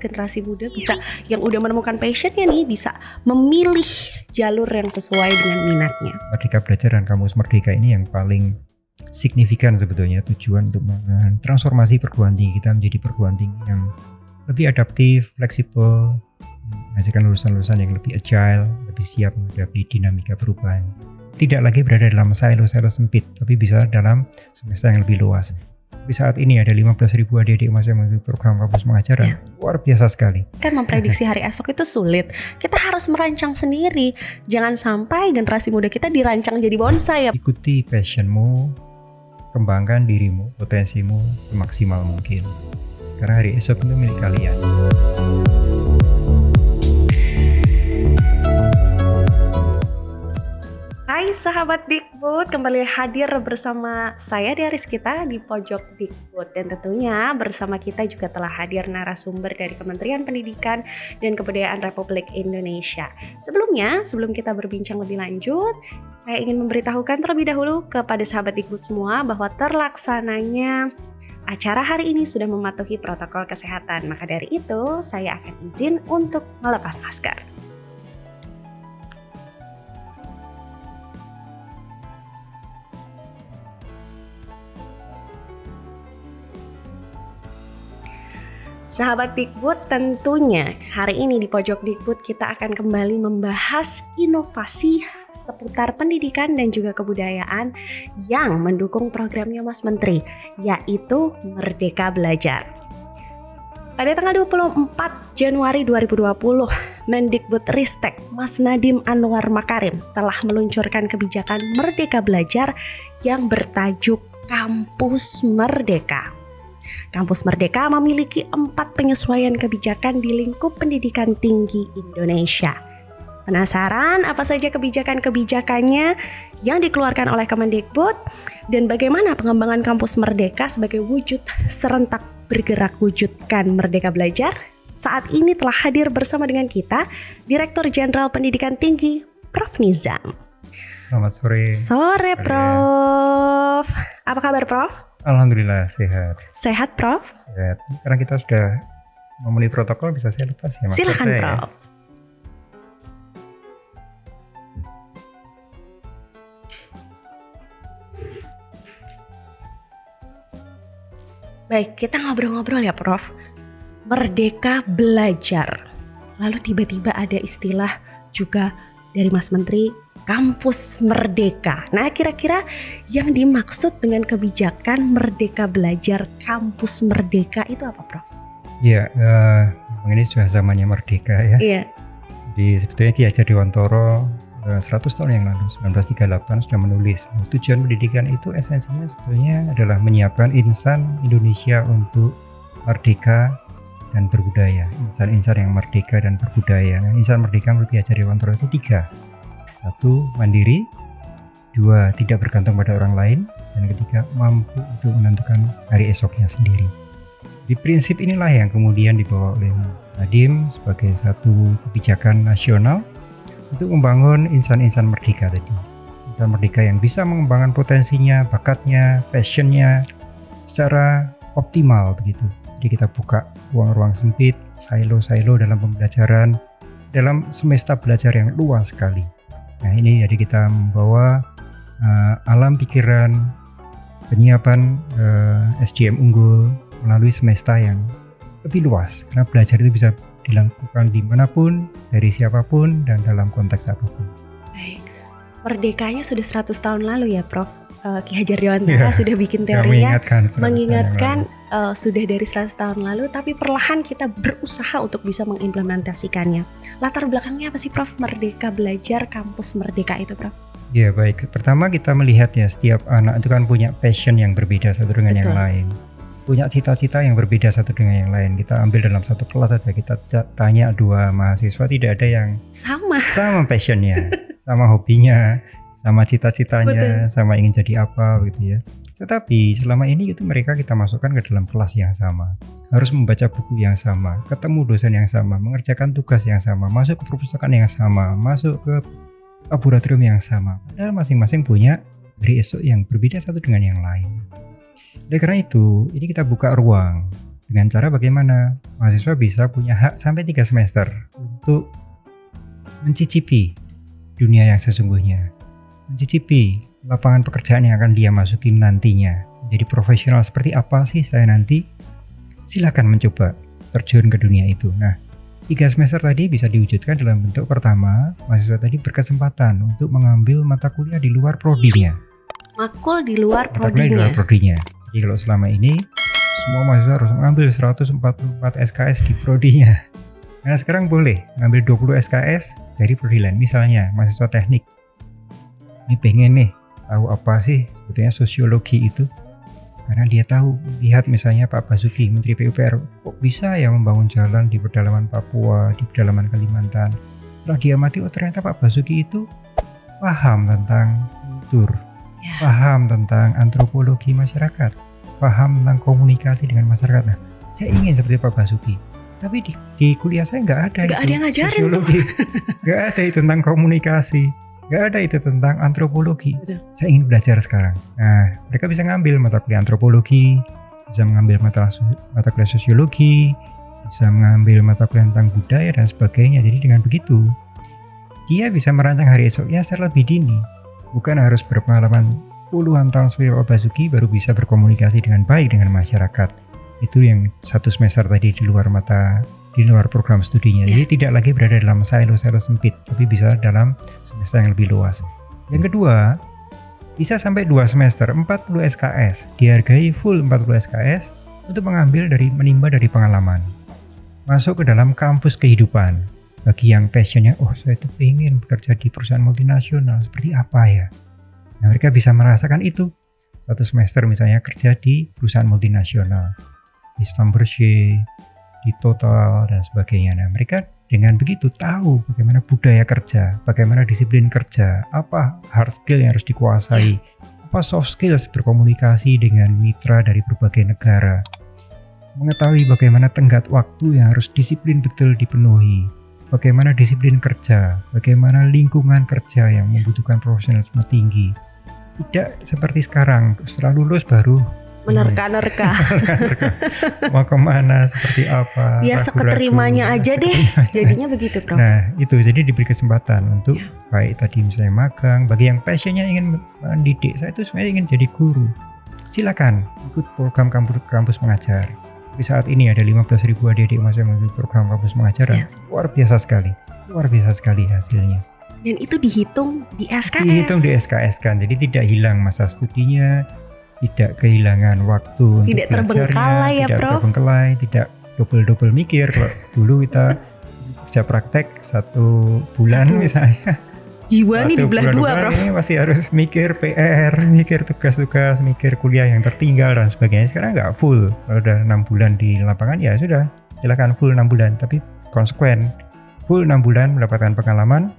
Generasi muda bisa, yang udah menemukan passionnya nih, bisa memilih jalur yang sesuai dengan minatnya. Merdeka Belajar dan Kampus Merdeka ini yang paling signifikan sebetulnya, tujuan untuk transformasi perguruan tinggi kita menjadi perguruan tinggi yang lebih adaptif, fleksibel, menghasilkan lulusan-lulusan yang lebih agile, lebih siap menghadapi dinamika perubahan. Tidak lagi berada dalam silo-silo sempit, tapi bisa dalam semesta yang lebih luas. Seperti saat ini ada 15.000 adik-adik emas yang mengikuti program kampus mengajar, luar biasa sekali. Kan memprediksi hari esok itu sulit. Kita harus merancang sendiri. Jangan sampai generasi muda kita dirancang jadi bonsai ya. Ikuti passionmu, kembangkan dirimu, potensimu semaksimal mungkin. Karena hari esok itu milik kalian. Hai sahabat Dikbud, kembali hadir bersama saya Rizkita di Pojok Dikbud. Dan tentunya bersama kita juga telah hadir narasumber dari Kementerian Pendidikan dan Kebudayaan Republik Indonesia. Sebelum kita berbincang lebih lanjut, saya ingin memberitahukan terlebih dahulu kepada sahabat Dikbud semua bahwa terlaksananya acara hari ini sudah mematuhi protokol kesehatan. Maka dari itu, saya akan izin untuk melepas masker. Sahabat Dikbud, tentunya hari ini di Pojok Dikbud kita akan kembali membahas inovasi seputar pendidikan dan juga kebudayaan yang mendukung programnya Mas Menteri, yaitu Merdeka Belajar. Pada tanggal 24 Januari 2020, Mendikbudristek Mas Nadiem Anwar Makarim telah meluncurkan kebijakan Merdeka Belajar yang bertajuk Kampus Merdeka. Kampus Merdeka memiliki 4 penyesuaian kebijakan di lingkup pendidikan tinggi Indonesia. Penasaran apa saja kebijakan-kebijakannya yang dikeluarkan oleh Kemendikbud dan bagaimana pengembangan Kampus Merdeka sebagai wujud serentak bergerak wujudkan Merdeka Belajar? Saat ini telah hadir bersama dengan kita Direktur Jenderal Pendidikan Tinggi, Prof. Nizam. Selamat sore. Sore, Prof. Apa kabar, Prof? Alhamdulillah sehat. Sehat, Prof? Sehat. Karena kita sudah memenuhi protokol, bisa saya lepas ya. Silakan, Prof. Baik, kita ngobrol-ngobrol ya, Prof. Merdeka Belajar. Lalu tiba-tiba ada istilah juga dari Mas Menteri, Kampus Merdeka. Nah, kira-kira yang dimaksud dengan kebijakan Merdeka Belajar Kampus Merdeka itu apa, Prof? Iya, ini sudah zamannya Merdeka ya. Iya. Di sebetulnya Ki Hajar Dewantara 100 tahun yang lalu, 1938 sudah menulis tujuan pendidikan itu esensinya sebetulnya adalah menyiapkan insan Indonesia untuk merdeka dan berbudaya. Insan-insan yang merdeka dan berbudaya. Nah, insan merdeka menurut Ki Hajar Dewantara itu 3. 1. Mandiri. 2. Tidak bergantung pada orang lain. Dan ketiga, mampu untuk menentukan hari esoknya sendiri. Di prinsip inilah yang kemudian dibawa oleh Mas Nadiem sebagai satu kebijakan nasional untuk membangun insan-insan merdeka tadi. Insan merdeka yang bisa mengembangkan potensinya, bakatnya, passionnya secara optimal begitu. Jadi kita buka ruang-ruang sempit, silo-silo dalam pembelajaran, dalam semesta belajar yang luas sekali. Nah, ini jadi kita membawa alam pikiran, penyiapan SDM unggul melalui semesta yang lebih luas. Karena belajar itu bisa dilakukan dimanapun, dari siapapun, dan dalam konteks apapun. Baik. Merdekanya sudah 100 tahun lalu ya, Prof. Ki Hajar Dewantara sudah bikin teorinya, mengingatkan sudah dari 100 tahun lalu, tapi perlahan kita berusaha untuk bisa mengimplementasikannya. Latar belakangnya apa sih, Prof? Merdeka Belajar Kampus Merdeka itu, Prof? Ya, baik. Pertama kita melihat ya, setiap anak itu kan punya passion yang berbeda satu dengan yang lain. Punya cita-cita yang berbeda satu dengan yang lain. Kita ambil dalam satu kelas saja, kita tanya 2 mahasiswa, tidak ada yang sama passionnya, sama hobinya, sama cita-citanya, sama ingin jadi apa gitu ya. Tetapi selama ini itu mereka kita masukkan ke dalam kelas yang sama, harus membaca buku yang sama, ketemu dosen yang sama, mengerjakan tugas yang sama, masuk ke perpustakaan yang sama, masuk ke laboratorium yang sama. Padahal masing-masing punya hari esok yang berbeda satu dengan yang lain. Oleh karena itu, ini kita buka ruang dengan cara bagaimana mahasiswa bisa punya hak sampai 3 semester untuk mencicipi dunia yang sesungguhnya, mencicipi lapangan pekerjaan yang akan dia masukin nantinya. Jadi profesional seperti apa sih saya nanti? Silakan mencoba terjun ke dunia itu. Nah, 3 semester tadi bisa diwujudkan dalam bentuk pertama, mahasiswa tadi berkesempatan untuk mengambil mata kuliah di luar prodinya. Makul di luar Mata kuliah di luar prodinya. prodinya. Jadi kalau selama ini semua mahasiswa harus mengambil 144 SKS di prodinya. Nah, sekarang boleh ngambil 20 SKS dari prodi lain. Misalnya mahasiswa teknik, ini pengen nih tahu apa sih sebetulnya sosiologi itu, karena dia tahu, lihat misalnya Pak Basuki, Menteri PUPR, kok bisa ya membangun jalan di pedalaman Papua, di pedalaman Kalimantan. Setelah dia mati, oh ternyata Pak Basuki itu paham tentang kultur, paham tentang antropologi masyarakat, paham tentang komunikasi dengan masyarakat. Nah, saya ingin seperti Pak Basuki. Tapi di kuliah saya nggak ada yang ngajarin sosiologi, nggak ada itu tentang komunikasi, nggak ada itu tentang antropologi. Betul. Saya ingin belajar sekarang. Nah, mereka bisa ngambil mata kuliah antropologi, bisa mengambil mata kuliah sosiologi, bisa mengambil mata kuliah tentang budaya dan sebagainya. Jadi dengan begitu, dia bisa merancang hari esoknya secara lebih dini. Bukan harus berpengalaman puluhan tahun seperti Pak Basuki baru bisa berkomunikasi dengan baik dengan masyarakat. Itu yang 1 semester tadi di luar program studinya. Jadi tidak lagi berada dalam silo-silo sempit, tapi bisa dalam semester yang lebih luas. Yang kedua, bisa sampai 2 semester 40 SKS, dihargai full 40 SKS untuk menimba dari pengalaman. Masuk ke dalam kampus kehidupan. Bagi yang passionnya, oh saya tuh pengen bekerja di perusahaan multinasional, seperti apa ya? Nah, mereka bisa merasakan itu. 1 semester misalnya kerja di perusahaan multinasional, di Schlumberger, di Total dan sebagainya. Nah, mereka dengan begitu tahu bagaimana budaya kerja, bagaimana disiplin kerja, apa hard skill yang harus dikuasai, apa soft skills berkomunikasi dengan mitra dari berbagai negara, mengetahui bagaimana tenggat waktu yang harus disiplin betul dipenuhi, bagaimana disiplin kerja, bagaimana lingkungan kerja yang membutuhkan profesionalisme tinggi. Tidak seperti sekarang, setelah lulus baru menerka-nerka. Mau kemana, seperti apa, Ya seketerimanya aja deh. Jadinya begitu, Prof. Nah itu, jadi diberi kesempatan untuk baik tadi misalnya magang. Bagi yang passionnya ingin mendidik, saya itu sebenarnya ingin jadi guru, silakan ikut program kampus mengajar. Seperti saat ini ada 15.000 adik-adik masih mengikuti program kampus mengajar. Luar biasa sekali hasilnya. Dan itu dihitung di SKS. Dihitung di SKS kan, jadi tidak hilang masa studinya, tidak kehilangan waktu tidak untuk terbengkalai ya, tidak Prof. terbengkalai, tidak double mikir. Kalau dulu kita kerja praktek 1 bulan misalnya, jiwa nih dibelah 2, Prof. Ini masih harus mikir PR, mikir tugas-tugas, mikir kuliah yang tertinggal dan sebagainya. Sekarang nggak full. Kalau udah 6 bulan di lapangan ya sudah, silakan full 6 bulan, tapi konsekuen full 6 bulan mendapatkan pengalaman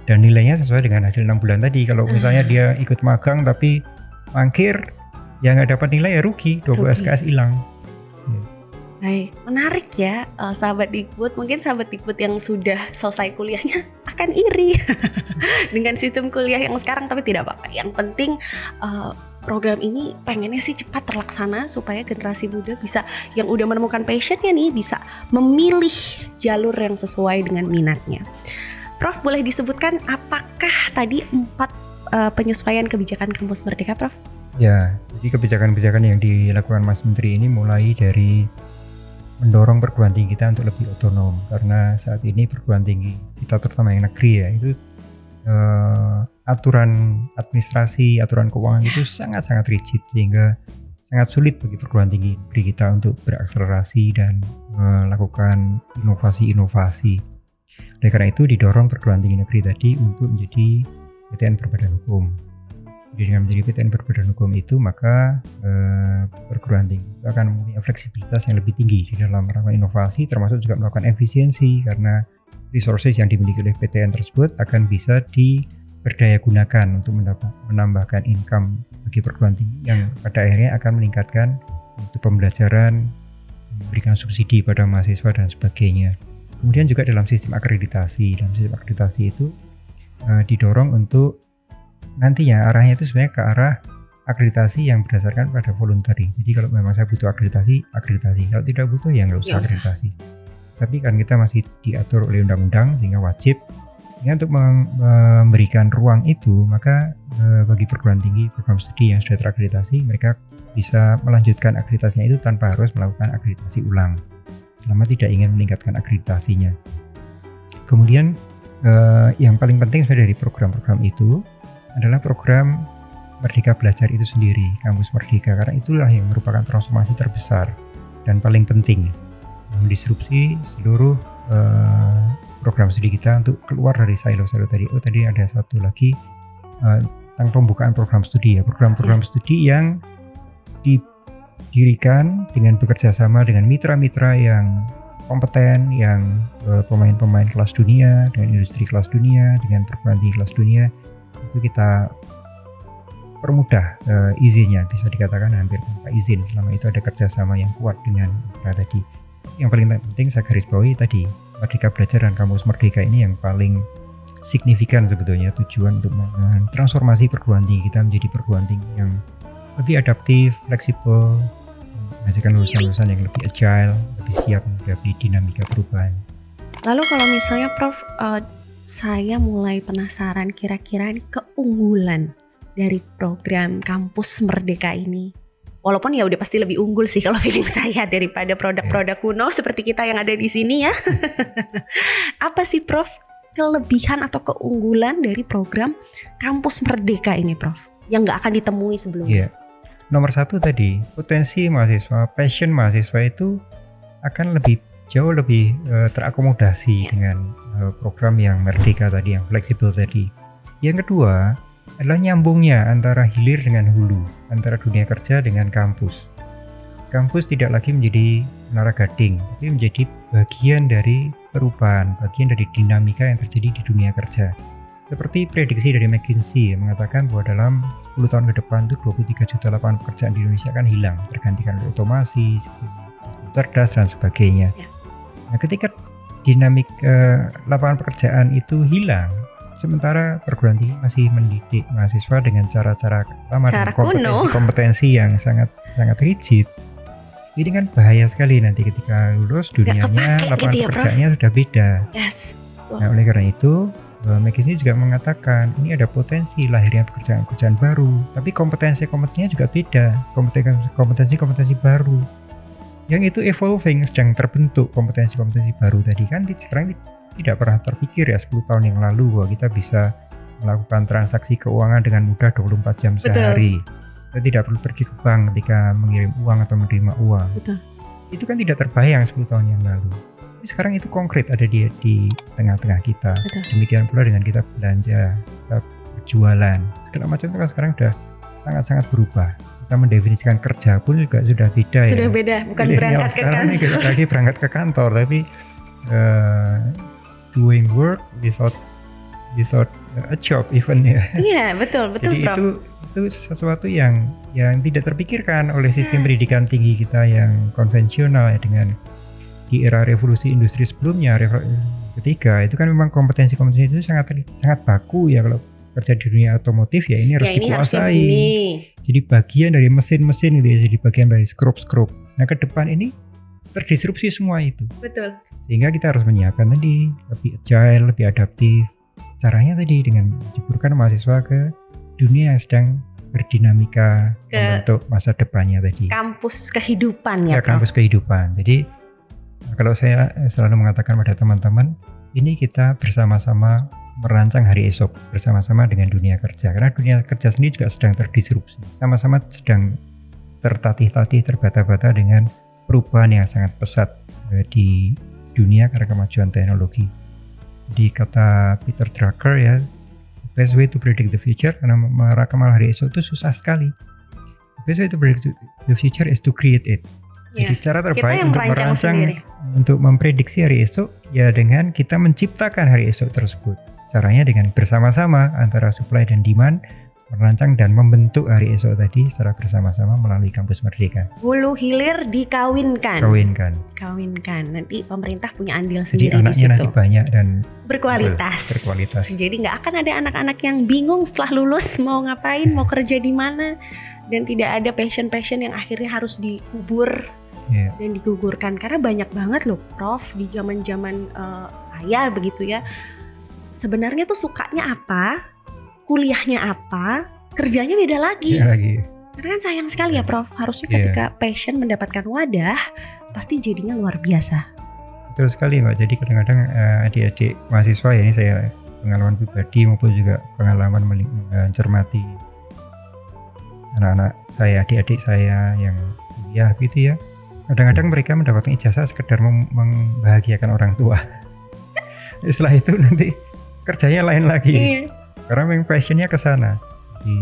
dan nilainya sesuai dengan hasil 6 bulan tadi. Kalau misalnya dia ikut magang tapi mangkir, ya nggak dapat nilai, ya rugi, 20 SKS hilang. Baik, menarik ya, sahabat Dikbud. Mungkin sahabat Dikbud yang sudah selesai kuliahnya akan iri dengan sistem kuliah yang sekarang, tapi tidak apa-apa. Yang penting program ini pengennya sih cepat terlaksana supaya generasi muda bisa, yang udah menemukan passionnya nih, bisa memilih jalur yang sesuai dengan minatnya. Prof, boleh disebutkan apakah tadi 4 penyesuaian kebijakan Kampus Merdeka, Prof? Ya, jadi kebijakan-kebijakan yang dilakukan Mas Menteri ini mulai dari mendorong perguruan tinggi kita untuk lebih otonom, karena saat ini perguruan tinggi kita terutama yang negeri ya, itu aturan administrasi, aturan keuangan itu sangat-sangat rigid, sehingga sangat sulit bagi perguruan tinggi negeri kita untuk berakselerasi dan melakukan inovasi-inovasi. Oleh karena itu didorong perguruan tinggi negeri tadi untuk menjadi PTN berbadan hukum. Jadi dengan menjadi PTN berbadan hukum itu, maka perguruan tinggi itu akan mempunyai fleksibilitas yang lebih tinggi di dalam melakukan inovasi, termasuk juga melakukan efisiensi, karena resources yang dimiliki oleh PTN tersebut akan bisa berdaya gunakan untuk menambahkan income bagi perguruan tinggi yang pada akhirnya akan meningkatkan untuk pembelajaran, memberikan subsidi pada mahasiswa dan sebagainya. Kemudian juga dalam sistem akreditasi. Dalam sistem akreditasi itu didorong untuk nantinya arahnya itu sebenarnya ke arah akreditasi yang berdasarkan pada voluntary. Jadi kalau memang saya butuh akreditasi. Kalau tidak butuh ya nggak usah akreditasi. Tapi kan kita masih diatur oleh undang-undang sehingga wajib. Ya, untuk memberikan ruang itu, maka bagi perguruan tinggi program studi yang sudah terakreditasi, mereka bisa melanjutkan akreditasinya itu tanpa harus melakukan akreditasi ulang selama tidak ingin meningkatkan akreditasinya. Kemudian yang paling penting sebenarnya dari program-program itu adalah program Merdeka Belajar itu sendiri, Kampus Merdeka, karena itulah yang merupakan transformasi terbesar dan paling penting mendisrupsi seluruh program studi kita untuk keluar dari silo-silo tadi. Tadi ada satu lagi tentang pembukaan program studi ya, program-program studi yang didirikan dengan bekerja sama dengan mitra-mitra yang kompeten, yang pemain-pemain kelas dunia, dengan industri kelas dunia, dengan perguruan tinggi kelas dunia, itu kita permudah izinnya, bisa dikatakan hampir tanpa izin selama itu ada kerjasama yang kuat dengan mitra tadi. Yang paling penting saya garis bawahi tadi, Merdeka Belajar dan Kampus Merdeka ini yang paling signifikan sebetulnya, tujuan untuk mentransformasi perguruan tinggi kita menjadi perguruan tinggi yang lebih adaptif, fleksibel, menghasilkan lulusan-lulusan yang lebih agile, lebih siap menghadapi dinamika perubahan. Lalu kalau misalnya Prof, saya mulai penasaran kira-kira keunggulan dari program Kampus Merdeka ini. Walaupun ya udah pasti lebih unggul sih kalau feeling saya daripada produk-produk kuno seperti kita yang ada di sini ya. Apa sih Prof kelebihan atau keunggulan dari program Kampus Merdeka ini Prof? Yang nggak akan ditemui sebelumnya. Nomor satu tadi, potensi mahasiswa, passion mahasiswa itu akan jauh lebih terakomodasi dengan program yang merdeka tadi, yang fleksibel tadi. Yang kedua adalah nyambungnya antara hilir dengan hulu, antara dunia kerja dengan kampus. Kampus tidak lagi menjadi menara gading, tapi menjadi bagian dari perubahan, bagian dari dinamika yang terjadi di dunia kerja. Seperti prediksi dari McKinsey yang mengatakan bahwa dalam 10 tahun ke depan itu 23 juta lapangan pekerjaan di Indonesia akan hilang, tergantikan oleh otomasi, sistem cerdas dan sebagainya. Nah, ketika dinamik lapangan pekerjaan itu hilang, sementara perguruan tinggi masih mendidik mahasiswa dengan cara-cara lama dan kompetensi yang sangat rigid. Ini kan bahaya sekali nanti ketika lulus dunianya lapangan pekerjaannya sudah beda. Nah, oleh karena itu McKinsey juga mengatakan ini ada potensi lahirnya pekerjaan-pekerjaan baru, tapi kompetensinya juga beda, kompetensi baru yang itu evolving, sedang terbentuk. Kompetensi baru tadi kan sekarang tidak pernah terpikir ya 10 tahun yang lalu bahwa kita bisa melakukan transaksi keuangan dengan mudah 24 jam sehari. Kita tidak perlu pergi ke bank ketika mengirim uang atau menerima uang. Betul. Itu kan tidak terbayang 10 tahun yang lalu. Tapi sekarang itu konkret ada di tengah-tengah kita. Betul. Demikian pula dengan kita belanja, kita berjualan, segala macam itu kan sekarang sudah sangat-sangat berubah. Kita mendefinisikan kerja pun juga sudah beda. Sudah beda, bukan berangkat ke kantor. Kita lagi berangkat ke kantor, tapi doing work without a job even ya. Iya, betul Jadi Prof. itu sesuatu yang tidak terpikirkan oleh sistem pendidikan tinggi kita yang konvensional ya, dengan di era revolusi industri sebelumnya, ketiga itu kan memang kompetensi itu sangat baku ya. Kalau kerja di dunia otomotif ya ini harus dikuasai. Jadi bagian dari mesin-mesin gitu ya, jadi bagian dari skrup. Nah, ke depan ini terdisrupsi semua itu. Betul. Sehingga kita harus menyiapkan tadi lebih agile, lebih adaptif. Caranya tadi dengan menjeburkan mahasiswa ke dunia yang sedang berdinamika untuk masa depannya tadi. Kampus kehidupan ya, kampus kehidupan. Jadi kalau saya selalu mengatakan pada teman-teman, ini kita bersama-sama merancang hari esok bersama-sama dengan dunia kerja. Karena dunia kerja sendiri juga sedang terdisrupsi. Sama-sama sedang tertatih-tatih, terbata-bata dengan perubahan yang sangat pesat di dunia karena kemajuan teknologi. Di kata Peter Drucker ya, the best way to predict the future, karena meramal hari esok itu susah sekali. The best way to predict the future is to create it. Jadi cara terbaik untuk untuk memprediksi hari esok ya dengan kita menciptakan hari esok tersebut. Caranya dengan bersama-sama antara supply dan demand merancang dan membentuk hari esok tadi secara bersama-sama melalui Kampus Merdeka. Hulu hilir dikawinkan. Kawinkan. Nanti pemerintah punya andil Jadi sendiri di anaknya situ. nanti banyak dan berkualitas. Jadi nggak akan ada anak-anak yang bingung setelah lulus mau ngapain, mau kerja di mana, dan tidak ada passion yang akhirnya harus dikubur dan digugurkan. Karena banyak banget loh, Prof, di zaman-zaman saya begitu ya. Sebenarnya tuh sukanya apa, kuliahnya apa, kerjanya beda lagi. Karena kan sayang sekali ya Prof, harusnya ketika passion mendapatkan wadah, pasti jadinya luar biasa. Betul sekali Mbak, jadi kadang-kadang adik-adik mahasiswa ya, ini saya pengalaman pribadi maupun juga pengalaman mencermati anak-anak saya, adik-adik saya yang kuliah gitu ya. Kadang-kadang mereka mendapatkan ijazah sekedar membahagiakan orang tua. Setelah itu nanti kerjanya lain lagi. Karena memang passionnya ke sana. Jadi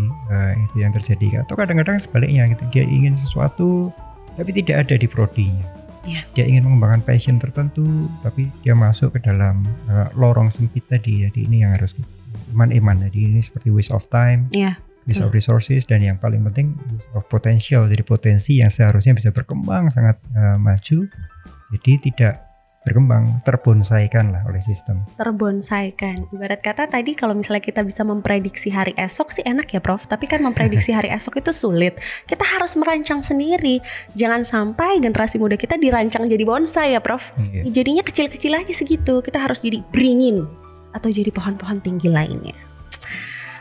itu yang terjadi. Atau kadang-kadang sebaliknya gitu, dia ingin sesuatu tapi tidak ada di prodinya. Dia ingin mengembangkan passion tertentu tapi dia masuk ke dalam lorong sempit tadi. Jadi ini yang harus iman-iman. Jadi ini seperti waste of time, waste of resources, dan yang paling penting waste of potential. Jadi potensi yang seharusnya bisa berkembang sangat maju, jadi tidak berkembang, terbonsaikan lah oleh sistem. Terbonsaikan. Ibarat kata tadi kalau misalnya kita bisa memprediksi hari esok sih enak ya Prof, tapi kan memprediksi hari esok itu sulit. Kita harus merancang sendiri. Jangan sampai generasi muda kita dirancang jadi bonsai ya Prof. Jadinya kecil-kecil aja segitu. Kita harus jadi beringin atau jadi pohon-pohon tinggi lainnya.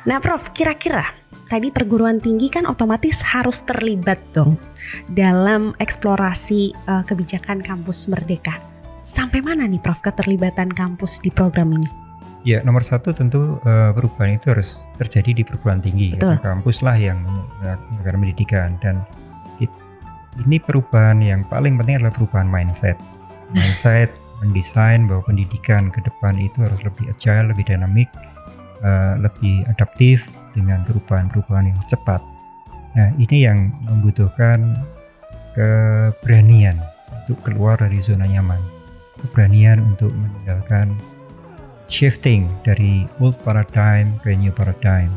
Nah Prof, kira-kira tadi perguruan tinggi kan otomatis harus terlibat dong dalam eksplorasi kebijakan Kampus Merdeka. Sampai mana nih Prof keterlibatan kampus di program ini? Ya, nomor satu tentu perubahan itu harus terjadi di perguruan tinggi. Karena kampus lah yang menyelenggarakan pendidikan, dan ini perubahan yang paling penting adalah perubahan mindset. Mindset mendesain bahwa pendidikan ke depan itu harus lebih agile, lebih dinamik, lebih adaptif dengan perubahan-perubahan yang cepat. Nah, ini yang membutuhkan keberanian untuk keluar dari zona nyaman. Keberanian untuk meninggalkan shifting dari old paradigm ke new paradigm.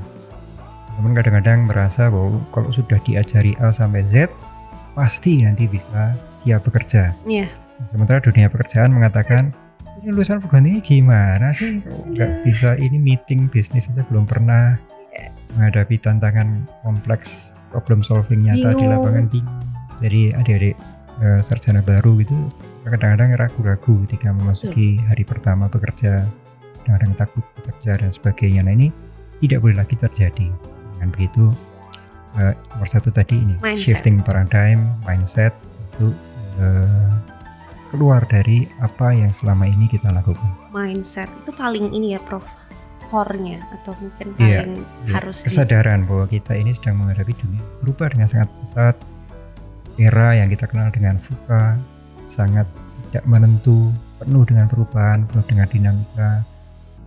Teman kadang-kadang merasa bahwa kalau sudah diajari A sampai Z pasti nanti bisa siap bekerja. Sementara dunia pekerjaan mengatakan ini lulusan perguruan tinggi gimana sih, nggak bisa ini meeting bisnis saja belum pernah, menghadapi tantangan kompleks, problem solving nyata di lapangan bingung. Jadi adik-adik sarjana baru gitu kadang-kadang ragu-ragu ketika memasuki hari pertama bekerja, kadang-kadang takut bekerja dan sebagainya. Nah ini tidak boleh lagi terjadi. Dengan begitu nomor satu tadi ini shifting paradigm, mindset untuk keluar dari apa yang selama ini kita lakukan. Mindset itu paling ini ya Prof, core-nya atau mungkin paling harus kesadaran bahwa kita ini sedang menghadapi dunia berubah dengan sangat pesat. Era yang kita kenal dengan VUCA sangat tidak menentu, penuh dengan perubahan, penuh dengan dinamika.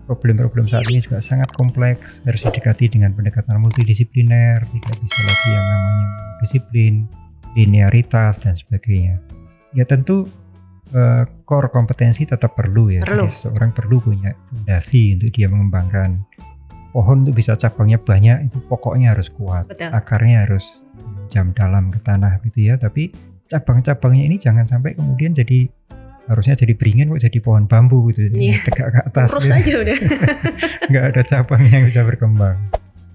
Problem-problem saat ini juga sangat kompleks, harus didekati dengan pendekatan multidisipliner, tidak bisa lagi yang namanya disiplin, linearitas dan sebagainya. Ya tentu core kompetensi tetap perlu ya. Jadi seseorang perlu punya fondasi untuk dia mengembangkan. Pohon itu bisa cabangnya banyak, itu pokoknya harus kuat. Akarnya harus jam dalam ke tanah gitu ya, tapi cabang-cabangnya ini jangan sampai kemudian jadi harusnya jadi beringin kok jadi pohon bambu gitu, tegak ke atas terus gitu. Aja udah nggak ada cabang yang bisa berkembang.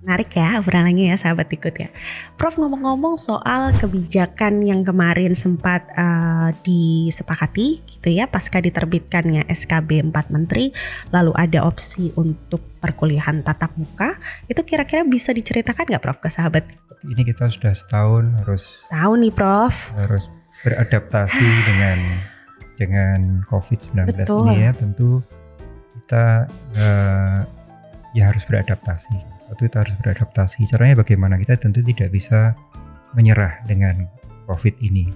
Menarik ya obrolannya ya sahabat ikut ya. Prof, ngomong-ngomong soal kebijakan yang kemarin sempat disepakati gitu ya pasca diterbitkannya SKB 4 Menteri, lalu ada opsi untuk perkuliahan tatap muka, itu kira-kira bisa diceritakan nggak Prof ke sahabat? Ini kita sudah setahun nih Prof harus beradaptasi dengan COVID-19 ini ya. Tentu kita ya harus beradaptasi. Kita harus beradaptasi. Caranya bagaimana? Kita tentu tidak bisa menyerah dengan COVID ini.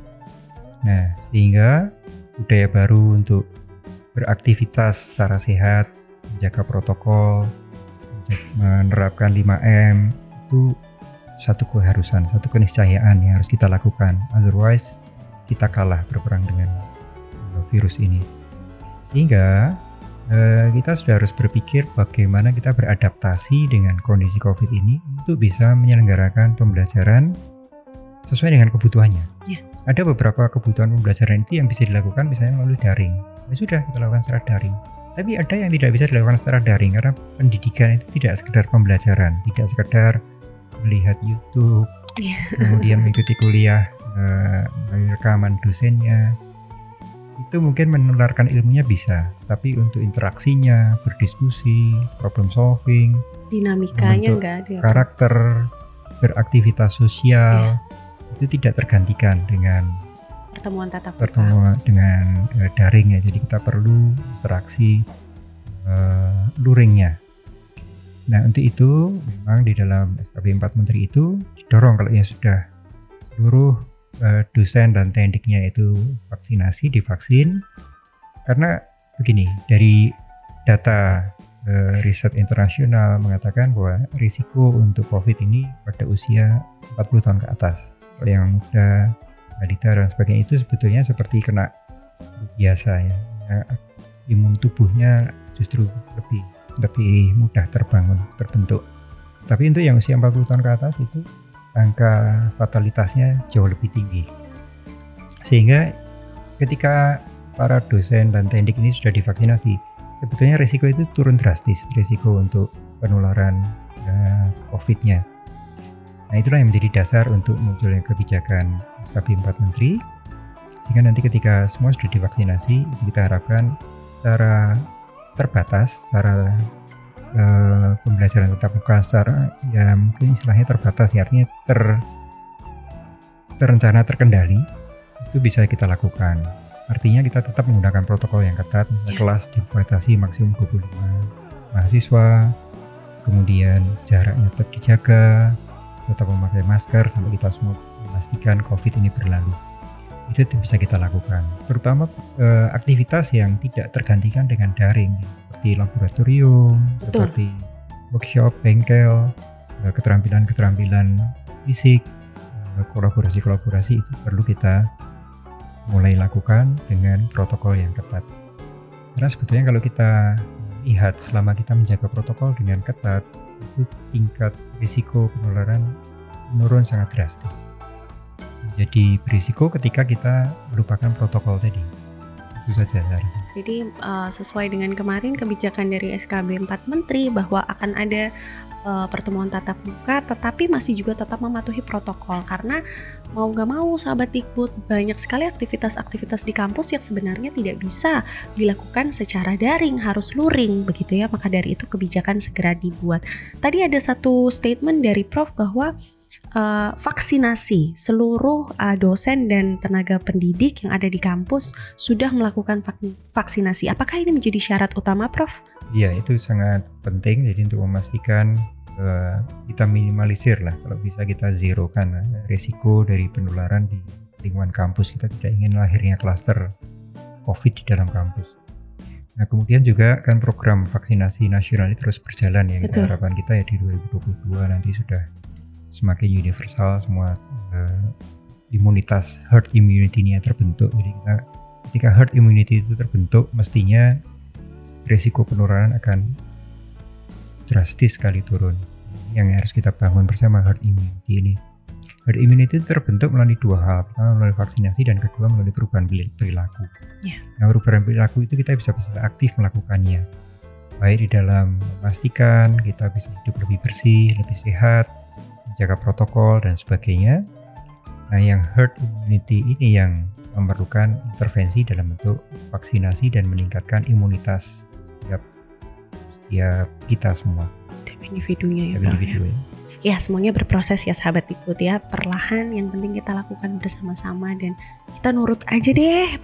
Nah, sehingga budaya baru untuk beraktivitas secara sehat, menjaga protokol, menerapkan 5M itu satu keharusan, satu keniscayaan yang harus kita lakukan. Otherwise kita kalah berperang dengan virus ini. Sehingga kita sudah harus berpikir bagaimana kita beradaptasi dengan kondisi COVID ini untuk bisa menyelenggarakan pembelajaran sesuai dengan kebutuhannya. Ya. Ada beberapa kebutuhan pembelajaran itu yang bisa dilakukan misalnya melalui daring. Ya sudah, kita lakukan secara daring. Tapi ada yang tidak bisa dilakukan secara daring karena pendidikan itu tidak sekedar pembelajaran, tidak sekedar melihat YouTube, kemudian mengikuti kuliah melalui rekaman dosennya. Itu mungkin menularkan ilmunya bisa, tapi untuk interaksinya, berdiskusi, problem solving, dinamikanya nggak ada. Karakter, beraktivitas sosial, itu tidak tergantikan dengan pertemuan tatap muka. Pertemuan dengan daring ya. Jadi kita perlu interaksi luringnya. Nah, untuk itu memang di dalam SKB 4 Menteri itu didorong kalau yang sudah seluruh dosen dan tendiknya itu vaksinasi, divaksin. Karena begini, dari data riset internasional mengatakan bahwa risiko untuk COVID ini pada usia 40 tahun ke atas. Kalau yang muda, balita dan sebagainya itu sebetulnya seperti kena biasa ya. Imun tubuhnya justru lebih mudah terbentuk. Tapi untuk yang usia 40 tahun ke atas itu angka fatalitasnya jauh lebih tinggi. Sehingga ketika para dosen dan tendik ini sudah divaksinasi, sebetulnya risiko itu turun drastis, risiko untuk penularan COVID-nya. Nah, itulah yang menjadi dasar untuk munculnya kebijakan SKB 4 Menteri. Sehingga nanti ketika semua sudah divaksinasi, kita harapkan secara terbatas, secara pembelajaran tatap muka secara ya mungkin istilahnya terbatas ya, artinya terencana, terkendali, itu bisa kita lakukan. Artinya kita tetap menggunakan protokol yang ketat, kelas dibatasi maksimum 25 mahasiswa, kemudian jaraknya tetap dijaga, tetap memakai masker sampai kita semua memastikan COVID ini berlalu. Itu bisa kita lakukan, terutama aktivitas yang tidak tergantikan dengan daring, seperti laboratorium, seperti workshop, bengkel, keterampilan fisik, kolaborasi itu perlu kita mulai lakukan dengan protokol yang ketat. Karena sebetulnya kalau kita lihat selama kita menjaga protokol dengan ketat, itu tingkat risiko penularan menurun sangat drastis. Jadi berisiko ketika kita melupakan protokol tadi. Itu saja saya rasa. Jadi sesuai dengan kemarin kebijakan dari SKB 4 Menteri bahwa akan ada pertemuan tatap muka, tetapi masih juga tetap mematuhi protokol. Karena mau gak mau sahabat Dikbud, banyak sekali aktivitas-aktivitas di kampus yang sebenarnya tidak bisa dilakukan secara daring, harus luring begitu ya. Maka dari itu kebijakan segera dibuat. Tadi ada satu statement dari Prof bahwa vaksinasi seluruh dosen dan tenaga pendidik yang ada di kampus sudah melakukan vaksinasi. Apakah ini menjadi syarat utama, Prof? Iya, itu sangat penting. Jadi untuk memastikan kita minimalisir lah, kalau bisa kita zerokan risiko dari penularan di lingkungan kampus. Kita tidak ingin lahirnya klaster COVID di dalam kampus. Nah, kemudian juga kan program vaksinasi nasional ini terus berjalan ya. Harapan kita ya di 2022 nanti sudah semakin universal, semua imunitas herd immunity-nya terbentuk. Jadi ketika herd immunity itu terbentuk, mestinya risiko penularan akan drastis sekali turun. Yang harus kita bangun bersama herd immunity ini. Herd immunity itu terbentuk melalui dua hal, pertama melalui vaksinasi dan kedua melalui perubahan perilaku. Nah, perubahan perilaku itu kita bisa aktif melakukannya, baik di dalam memastikan kita bisa hidup lebih bersih, lebih sehat, jaga protokol dan sebagainya. Nah, yang herd immunity ini yang memerlukan intervensi dalam bentuk vaksinasi dan meningkatkan imunitas setiap kita semua. Setiap individunya ya, Ya, semuanya berproses ya sahabat Dikbud ya. Perlahan, yang penting kita lakukan bersama-sama dan kita nurut aja deh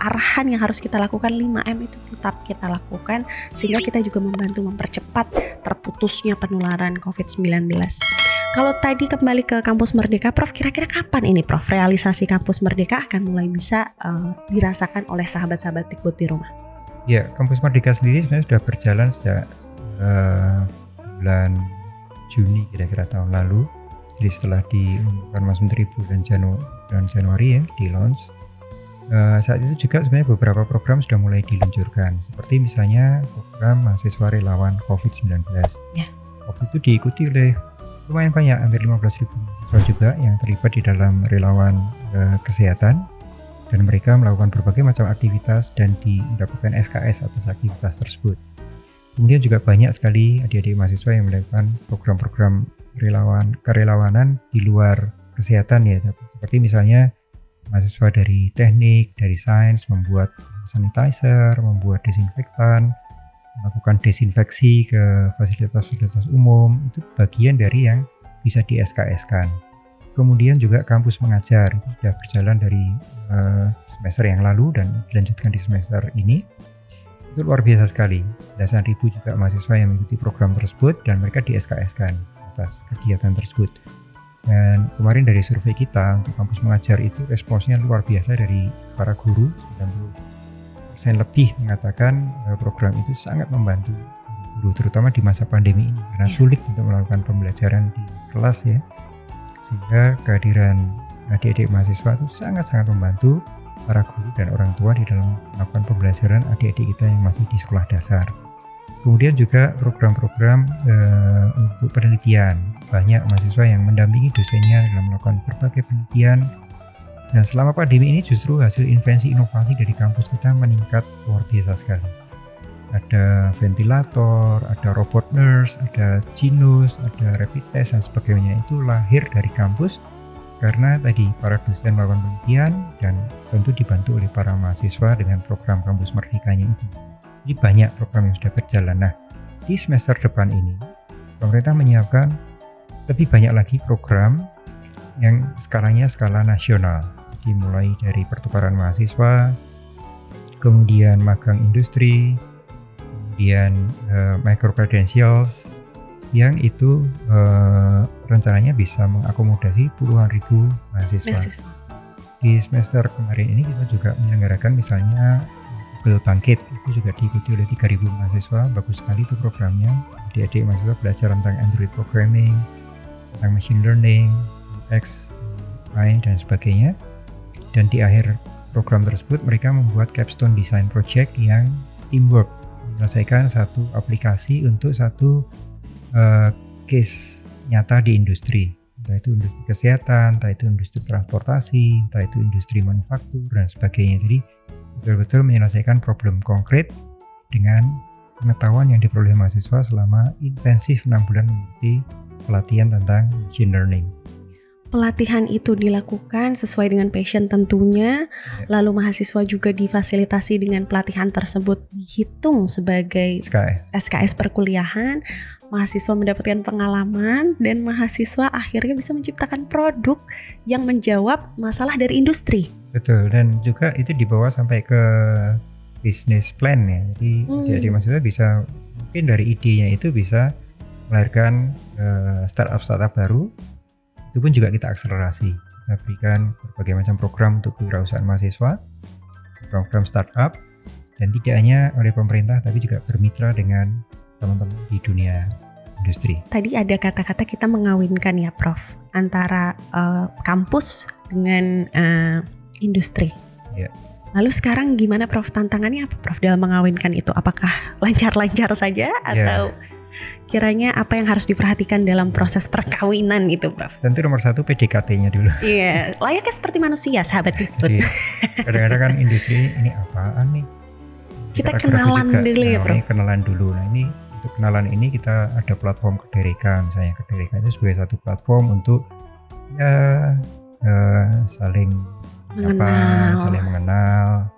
arahan yang harus kita lakukan, 5M itu tetap kita lakukan sehingga kita juga membantu mempercepat terputusnya penularan COVID-19. Kalau tadi kembali ke Kampus Merdeka, Prof, kira-kira kapan ini Prof realisasi Kampus Merdeka akan mulai bisa dirasakan oleh sahabat-sahabat Dikbud di rumah? Ya, Kampus Merdeka sendiri sebenarnya sudah berjalan sejak bulan Juni kira-kira tahun lalu. Jadi setelah diumumkan Mas Menteri bulan Januari ya, di launch. Saat itu juga sebenarnya beberapa program sudah mulai diluncurkan, seperti misalnya program mahasiswa relawan COVID-19. Ya. Waktu itu diikuti oleh lumayan banyak, hampir 15.000 mahasiswa juga yang terlibat di dalam relawan kesehatan, dan mereka melakukan berbagai macam aktivitas dan mendapatkan SKS atas aktivitas tersebut. Kemudian juga banyak sekali adik-adik mahasiswa yang melakukan program-program kerelawanan di luar kesehatan ya, seperti misalnya mahasiswa dari teknik, dari sains membuat sanitizer, membuat desinfektan, melakukan desinfeksi ke fasilitas-fasilitas umum. Itu bagian dari yang bisa di SKS-kan. Kemudian juga kampus mengajar, itu sudah berjalan dari semester yang lalu dan dilanjutkan di semester ini. Itu luar biasa sekali, belasan ribu juga mahasiswa yang mengikuti program tersebut dan mereka di SKS-kan atas kegiatan tersebut. Dan kemarin dari survei kita untuk kampus mengajar itu responsnya luar biasa dari para guru, 90% lebih mengatakan program itu sangat membantu guru, terutama di masa pandemi ini karena sulit untuk melakukan pembelajaran di kelas ya, sehingga kehadiran adik-adik mahasiswa itu sangat-sangat membantu para guru dan orang tua di dalam melakukan pembelajaran adik-adik kita yang masih di sekolah dasar. Kemudian juga program-program untuk penelitian. Banyak mahasiswa yang mendampingi dosennya dalam melakukan berbagai penelitian. Dan selama pandemi ini justru hasil invensi inovasi dari kampus kita meningkat luar biasa sekali. Ada ventilator, ada robot nurse, ada Genus, ada rapid test dan sebagainya. Itu lahir dari kampus karena tadi para dosen melakukan penelitian dan tentu dibantu oleh para mahasiswa dengan program kampus merdekanya itu. Jadi banyak program yang sudah berjalan. Nah, di semester depan ini pemerintah menyiapkan lebih banyak lagi program yang skalanya skala nasional. Jadi mulai dari pertukaran mahasiswa, kemudian magang industri, kemudian micro credentials, yang itu rencananya bisa mengakomodasi puluhan ribu mahasiswa. Di semester kemarin ini kita juga menyelenggarakan misalnya Google Bangkit, itu juga diikuti oleh 3.000 mahasiswa. Bagus sekali itu programnya. Adik-adik mahasiswa belajar tentang Android programming, tentang machine learning, UX, UI, dan sebagainya. Dan di akhir program tersebut mereka membuat capstone design project yang teamwork, menyelesaikan satu aplikasi untuk satu case nyata di industri, entah itu industri kesehatan, entah itu industri transportasi, entah itu industri manufaktur dan sebagainya. Jadi betul-betul menyelesaikan problem konkret dengan pengetahuan yang diperoleh mahasiswa selama intensif 6 bulan mengikuti pelatihan tentang machine learning. Pelatihan itu dilakukan sesuai dengan passion tentunya, lalu mahasiswa juga difasilitasi dengan pelatihan tersebut dihitung sebagai SKS perkuliahan, mahasiswa mendapatkan pengalaman, dan mahasiswa akhirnya bisa menciptakan produk yang menjawab masalah dari industri. Betul, dan juga itu dibawa sampai ke business plan ya, jadi adik-adik mahasiswa bisa, mungkin dari idenya itu bisa melahirkan startup baru. Itu pun juga kita akselerasi. Kita berikan berbagai macam program untuk kewirausahaan mahasiswa, program startup, dan tidak hanya oleh pemerintah tapi juga bermitra dengan teman-teman di dunia industri. Tadi ada kata-kata kita mengawinkan ya Prof, antara kampus dengan industri. Ya. Lalu sekarang gimana Prof, tantangannya apa Prof dalam mengawinkan itu? Apakah lancar-lancar saja atau kiranya apa yang harus diperhatikan dalam proses perkawinan itu Prof? Tentu nomor satu PDKT-nya dulu. Iya, layaknya seperti manusia sahabat Dikbud. Kadang-kadang kan industri ini apaan nih? Kita kenalan dulu ya Prof. Kenalan dulu. Nah ini untuk kenalan ini kita ada platform Kedereka, misalnya Kedereka itu sebagai satu platform untuk saling mengenal,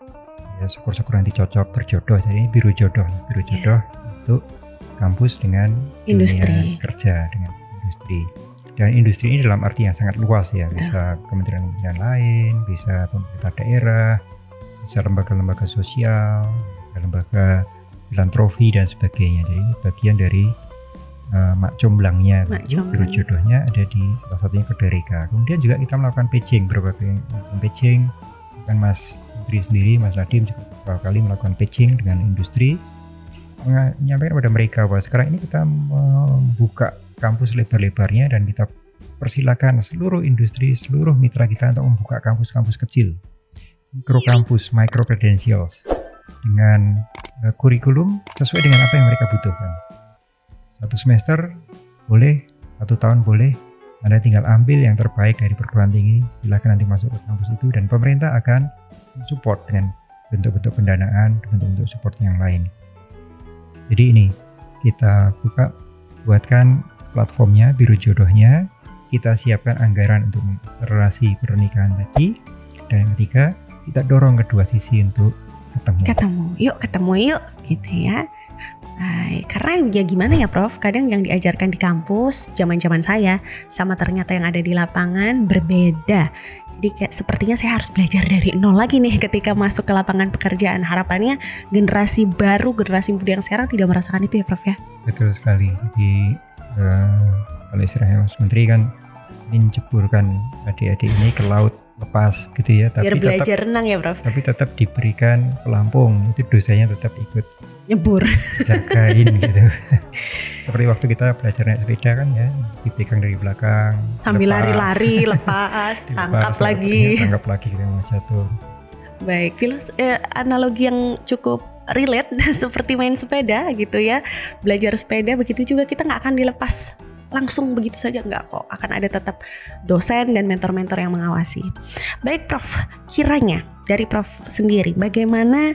ya syukur-syukur nanti cocok berjodoh. Jadi ini biru jodoh untuk kampus dengan industri, dunia kerja dengan industri. Dan industri ini dalam arti yang sangat luas ya, bisa kementerian-kementerian lain, bisa pemerintah daerah, bisa lembaga-lembaga sosial, lembaga filantropi dan sebagainya. Jadi ini bagian dari mak comblangnya, biru jodohnya ada di salah satunya Kedereka. Kemudian juga kita melakukan pitching, berbagai macam pitching. Kan Mas Menteri sendiri, Mas Nadiem juga beberapa kali melakukan pitching dengan industri, menyampaikan kepada mereka bahwa sekarang ini kita membuka kampus lebar-lebarnya dan kita persilakan seluruh industri, seluruh mitra kita untuk membuka kampus-kampus kecil mikrokampus, micro credentials dengan kurikulum sesuai dengan apa yang mereka butuhkan. 1 semester boleh, 1 tahun boleh, Anda tinggal ambil yang terbaik dari perguruan tinggi, silakan nanti masuk ke kampus itu dan pemerintah akan support dengan bentuk-bentuk pendanaan, bentuk-bentuk support yang lain. Jadi ini kita buatkan platformnya, Biru Jodohnya, kita siapkan anggaran untuk mengakselerasi pernikahan tadi, dan yang ketiga kita dorong kedua sisi untuk ketemu yuk gitu ya. Baik, karena ya gimana ya Prof, kadang yang diajarkan di kampus zaman-zaman saya sama ternyata yang ada di lapangan berbeda. Jadi kayak sepertinya saya harus belajar dari nol lagi nih ketika masuk ke lapangan pekerjaan. Harapannya generasi baru, generasi muda yang sekarang tidak merasakan itu ya Prof ya. Betul sekali. Jadi kalau istilahnya Mas Menteri kan ingin ceburkan adik-adik ini ke laut lepas gitu ya, tapi biar belajar tetap, renang ya Prof. Tapi tetap diberikan pelampung, itu dosanya tetap ikut nyebur, jagain gitu. Seperti waktu kita belajar naik sepeda kan ya, dipegang dari belakang sambil lari-lari lepas, tangkap lagi kita mau jatuh. Baik, analogi yang cukup relate seperti main sepeda gitu ya. Belajar sepeda begitu juga, kita nggak akan dilepas langsung begitu saja, enggak kok, akan ada tetap dosen dan mentor-mentor yang mengawasi. Baik Prof, kiranya dari Prof sendiri bagaimana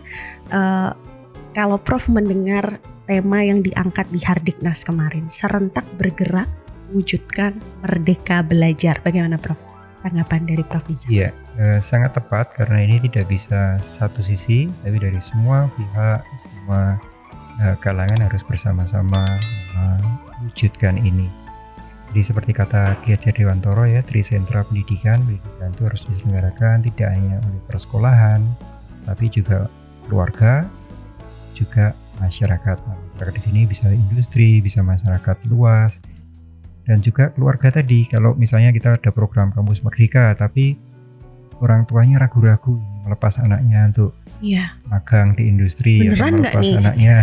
kalau Prof mendengar tema yang diangkat di Hardiknas kemarin, serentak bergerak wujudkan Merdeka Belajar, bagaimana Prof tanggapan dari Prof Nizam? Iya, sangat tepat karena ini tidak bisa satu sisi, tapi dari semua pihak, semua kalangan harus bersama-sama mewujudkan ini. Jadi seperti kata Ki Hajar Dewantoro ya, trisentra pendidikan itu harus diselenggarakan tidak hanya oleh persekolahan, tapi juga keluarga, juga masyarakat. Masyarakat di sini bisa industri, bisa masyarakat luas, dan juga keluarga tadi. Kalau misalnya kita ada program Kampus Merdeka, tapi orang tuanya ragu-ragu melepas anaknya untuk magang di industri, beneran atau melepas anaknya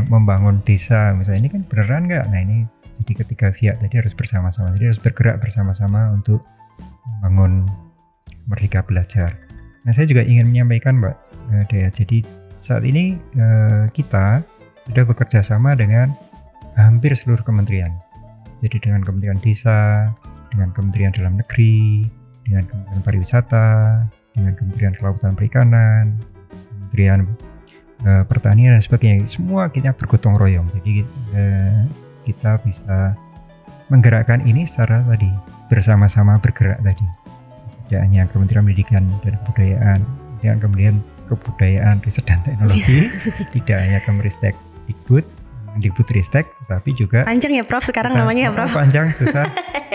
membangun desa, misalnya ini kan beneran nggak? Nah ini jadi ketiga pihak tadi harus bersama-sama, jadi harus bergerak bersama-sama untuk membangun Merdeka Belajar. Nah saya juga ingin menyampaikan Mbak Dea, jadi saat ini kita sudah bekerja sama dengan hampir seluruh kementerian. Jadi dengan Kementerian Desa, dengan Kementerian Dalam Negeri, dengan Kementerian Pariwisata, dengan Kementerian Kelautan Perikanan, Kementerian Pertanian dan sebagainya. Semua kita bergotong royong. Jadi kita bisa menggerakkan ini secara tadi bersama-sama bergerak tadi. Tidak hanya Kementerian Pendidikan dan Kebudayaan, dengan Kementerian Kebudayaan, Riset dan Teknologi, tidak hanya Kemristek Dikbudristek, tapi juga panjang ya Prof sekarang namanya ya Prof. Panjang, susah,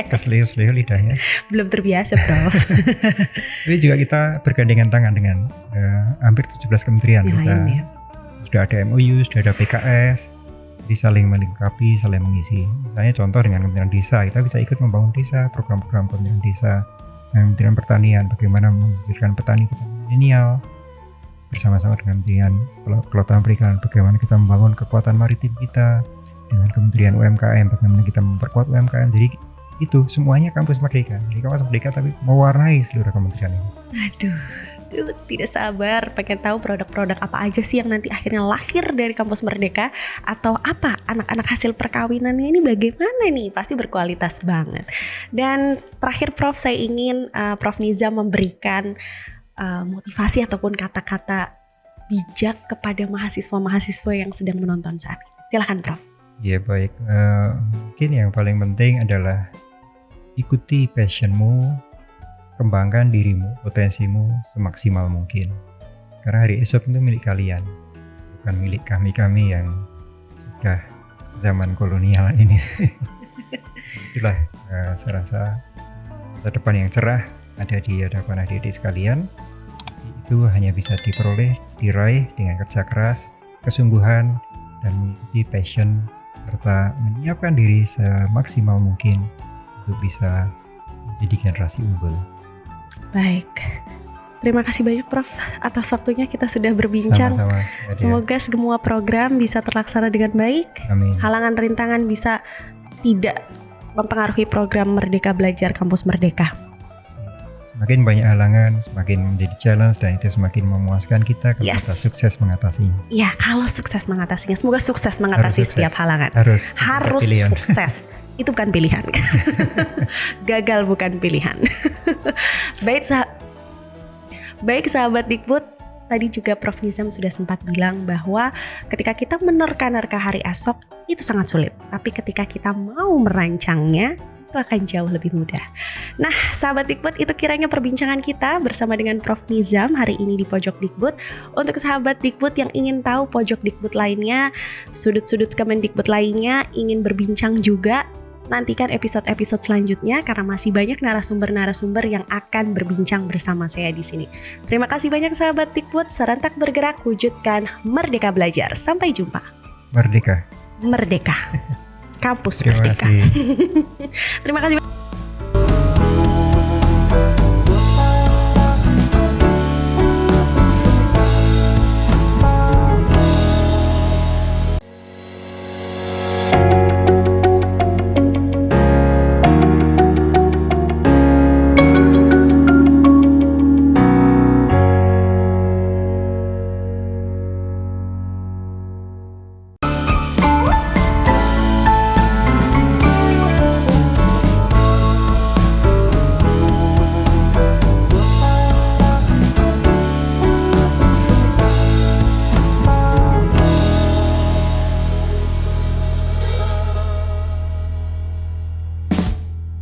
keselio-selio lidahnya. Belum terbiasa Prof. Tapi juga kita bergandengan tangan dengan hampir 17 kementerian. Kita ya. Sudah ada MOU, sudah ada PKS, jadi saling melengkapi, saling mengisi. Misalnya contoh dengan Kementerian Desa, kita bisa ikut membangun desa, program-program Kementerian Desa. Kementerian Pertanian, bagaimana menghadirkan petani milenial, bersama-sama dengan Kementerian Kelautan Perikanan, bagaimana kita membangun kekuatan maritim kita, dengan Kementerian UMKM, bagaimana kita memperkuat UMKM. Jadi itu semuanya Kampus Merdeka. Jadi Kampus Merdeka tapi mewarnai seluruh kementerian ini. Aduh, tidak sabar pengen tahu produk-produk apa aja sih yang nanti akhirnya lahir dari Kampus Merdeka, atau apa anak-anak hasil perkawinannya ini bagaimana nih, pasti berkualitas banget. Dan terakhir Prof, saya ingin Prof Nizam memberikan motivasi ataupun kata-kata bijak kepada mahasiswa-mahasiswa yang sedang menonton saat ini. Silakan Prof. Ya baik, mungkin yang paling penting adalah ikuti passionmu, kembangkan dirimu, potensimu semaksimal mungkin. Karena hari esok itu milik kalian, bukan milik kami-kami yang sudah zaman kolonial ini. Itulah saya rasa masa depan yang cerah ada di hadapan adik-adik sekalian. Itu hanya bisa diperoleh, diraih dengan kerja keras, kesungguhan, dan mengikuti passion, serta menyiapkan diri semaksimal mungkin untuk bisa menjadi generasi unggul. Baik, terima kasih banyak Prof atas waktunya, kita sudah berbincang. Sama-sama. Semoga semua program bisa terlaksana dengan baik. Amin. Halangan rintangan bisa tidak mempengaruhi program Merdeka Belajar Kampus Merdeka. semakin banyak halangan, semakin menjadi challenge, dan itu semakin memuaskan kita kalau Yes. kita sukses mengatasinya. Ya, kalau sukses mengatasinya, semoga sukses mengatasi Harus sukses. setiap halangan. Harus pilihan. sukses. Itu bukan pilihan. Gagal bukan pilihan. Baik sahabat Dikbud, tadi juga Prof. Nizam sudah sempat bilang bahwa ketika kita menerka-nerka hari esok itu sangat sulit. Tapi ketika kita mau merancangnya, itu akan jauh lebih mudah. Nah, sahabat Dikbud, itu kiranya perbincangan kita bersama dengan Prof. Nizam hari ini di Pojok Dikbud. Untuk sahabat Dikbud yang ingin tahu Pojok Dikbud lainnya, sudut-sudut Kemendikbud lainnya, ingin berbincang juga, nantikan episode-episode selanjutnya karena masih banyak narasumber-narasumber yang akan berbincang bersama saya di sini. Terima kasih banyak sahabat Dikbud, serentak bergerak wujudkan Merdeka Belajar. Sampai jumpa. Merdeka. Merdeka. Kampus Terima Merdeka. kasih. Terima kasih.